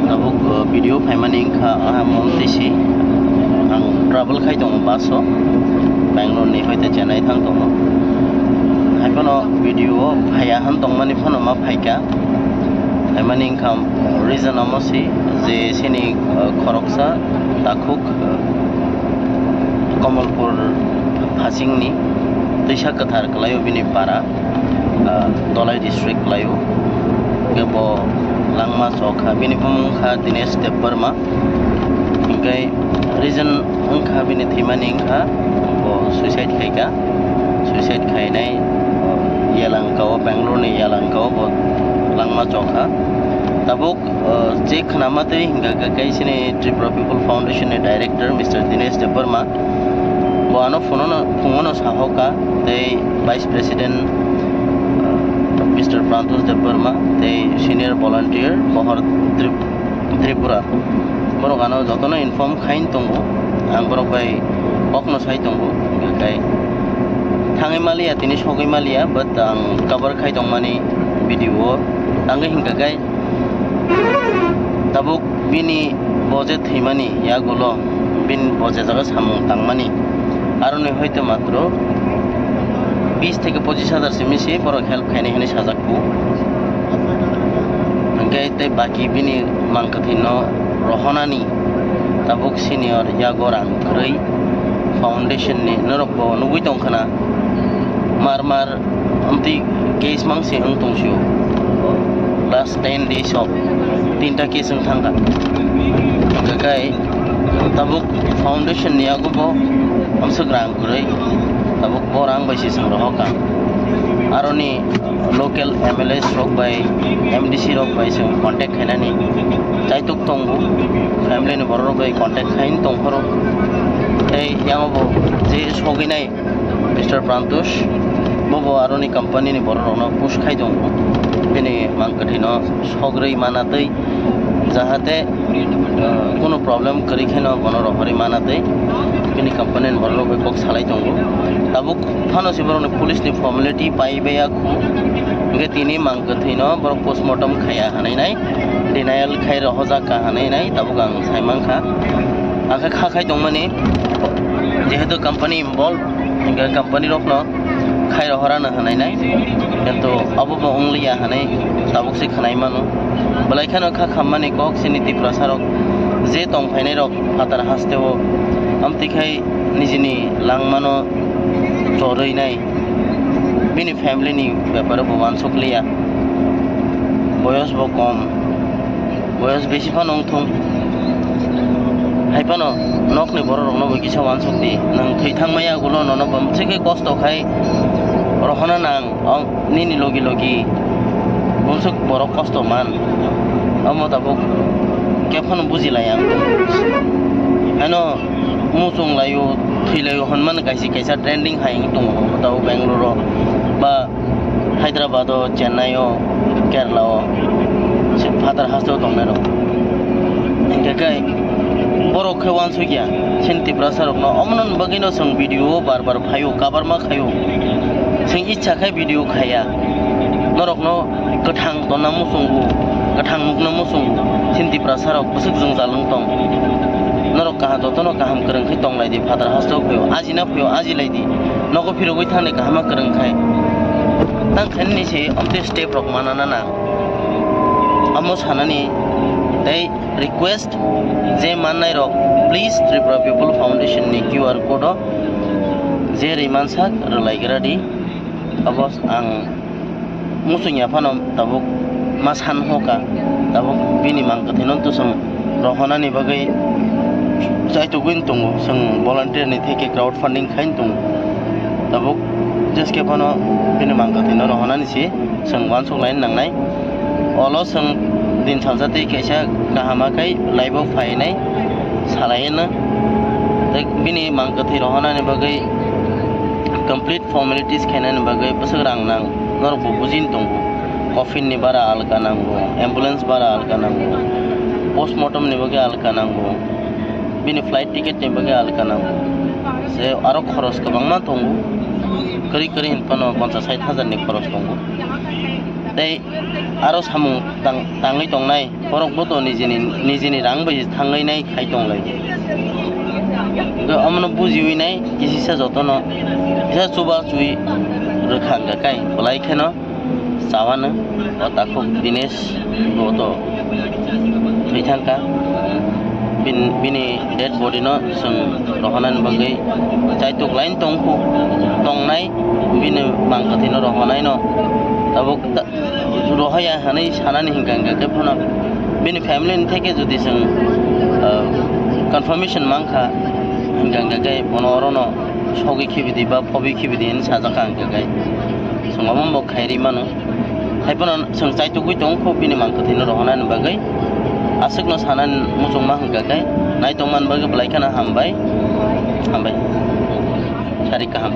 tabuk video faimani ingkha ahamon tisi ang travel khai dong baso Bangalore ni hoite Chennai thang dong haipano video phaya han dong mani phono ma phaika faimani ingkha reason amosi je sini khoroksa dakhuk Kamalpur Hasingni Tisha Kathar Klayo Bini Para Dolai District Klayo Gebo Langma Sokha Bini Pumungkha Dinesh Deparma Ingkai reason Ungkha Bini Thimani Ingkha Bo suicide Khaika Suicide Khainai Yalangkao Bangalore ni Yalangkao Bo Langma Sokha Tabuk je khnamate hinga kai sini Tripura People Foundation ni director Mr. Dinesh Deparma Boano Fungono Sahoka, the Vice President Mr. Prantus Deparma, the Senior Volunteer for Tripura. Borogano Zotono inform Kain Tongo, and Borokai Okno Sai Tongo, Gakai Tangimalia, Tinish Hogimalia, but cover Kaitongmani video, Tangahingagai Tabuk Bini Bozet Himani, Yagulo, Bin Bozezagas Hamung Tangmani. Arone hoite matro 20 থেকে 25,000 সিমিসি পর help খাইনে হেনে সাজাকু গাইতে বাকি বিনি মাংকাথিনো রহনানি তাবুক senior ইয়াগরাং গ্রৈ foundation नि नरबो नुगुइ दंखना मार amti केस मांगसे ओं तंसियो लास्ट 10 days of तीनटा केस ओं थांगा गाय tabuk foundation ni agubo amsagrang kurai tabuk borang bai si sangrohoka aroni local MLS rok bai MDC rok bai sing contact khainani chaituk tongu family ni borok bai contact khain tongkhoro ei yangobo je soginai Mr. Prantus bobo aroni company ni borok no push khai dong bini mangkathino sogrei manatei jahate কোনো problem করি খেনো বনর হরিমানাতে বিনি company বড় বই cock সালাই দঙ্গো তাবুক Fanon সিবরনে police नि formality पाइबेया खु गे तिनी मांगथैनो बर postmortem खाया हानाय नाय डिनायल खाय रहजा का हानाय नाय ताबुक आं साइमांखा आखा खाखाय दंमानि जेहेतु कंपनी इनवॉल्व गे कंपनी रखनो खाय रहरानो हानाय नाय किन्तु अबो ओंलिया हानाय ताबुक से खानाय मानो बलायखानो खा खामानि कक सिनिति प्रसारक जे तंफायनाय रक फातार हास्तेव आमतिखाय निजिनि लांमानो चरैनाय बिनि फैमिलिनि बेपार बवान सकलिया बयस बो कम बयस बेसि फान अंथुं हायफानो नकनि बर रंनो बगिसा वान सकति नों थैथांमाया गुलो ननो बमसेके कष्ट खाय रहना नां निनि लगी लगी बुंसुक बर कष्ट मान अमो ताबुक केफन बुजिलाय आं हानो मुसुं लायो थैलायो हनमान कायसि कायसा ट्रेंडिं हायिं दङ ताव बेंगलुरु बा हायद्राबाद चेन्नाई केरला फादार हास्टेल दंनाय दं इंगाय बर' खेवान सगिया सेन्ति प्रसारकनो अमनन बगिनो जों भिडिअ बार बार फायो काबार मा खायो जों इच्छा खाय भिडिअ खाया नरकनो गोथां दना मुसुंगु गोथां मुगनो मुसुंगु सेन्ति प्रसारक बुसुक जों जालुं दं नरक काहा दतनो काहाम करंखै दंलायदि फादार हास्टेल फयो आजिना फयो आजिलायदि नगो फिरगै थाने काहामा करंखाय तां खाननि से अमते स्टेप रक मानाना ना Amo सानानि they request je mannai rok please Tripura People Foundation ni QR code je rimansak relaigradi abos ang musunya phanom tabuk masan hoka tabuk bini mangkathinon to sang rohona ni bagai jaitu guin tungu sang volunteer ni theke crowd funding khain tungu tabuk jeske phano bini mangkathino rohona ni si sang wansuk lain nangnai olo sang दिन सालजाते कैसा काहामाkai लाइबो फायनाय सालायनो बिनि मांगथि रहनानि बागै complete formalities खायनानि बागै बसग रां नां नरबो बुजिन दं कफिन नि बारा आलका नांगौ एम्बुलेंस बारा आलका नांगौ पोस्टमार्टम नि बागै आलका नांगौ बिनि फ्लाइट टिकेट नि बागै आलका नांगौ जे आरो खरस गोबां मा दं करि करि हिनपानो 50-60 हाजार नि खरस दं tei aro samung tangai tongnai borok boto nijini rang bai tangai nai khai tonglai amno bujiwi nai kisisa jotono isa chuba chui rekhang ga kai bolai kheno chawana otakuk dinesh boto thaithangka bini dead body no sung rohanan bagai chaituk lain tongnai bini mangkathino rohanai no tabuk rohaya hanai sanani hingga ke phono bini family ni theke jodi sung confirmation mangkha hingga ke monorono sogi khibidi ba phobi khibidi ni sajaka hingga ke sungamo mo khairi manu haipono sung chaitugui tongkho bini mangkathino rohanan bagai asik no sanan muchung ma hingga kai nai tongman bagai belaikana hambai sari kaham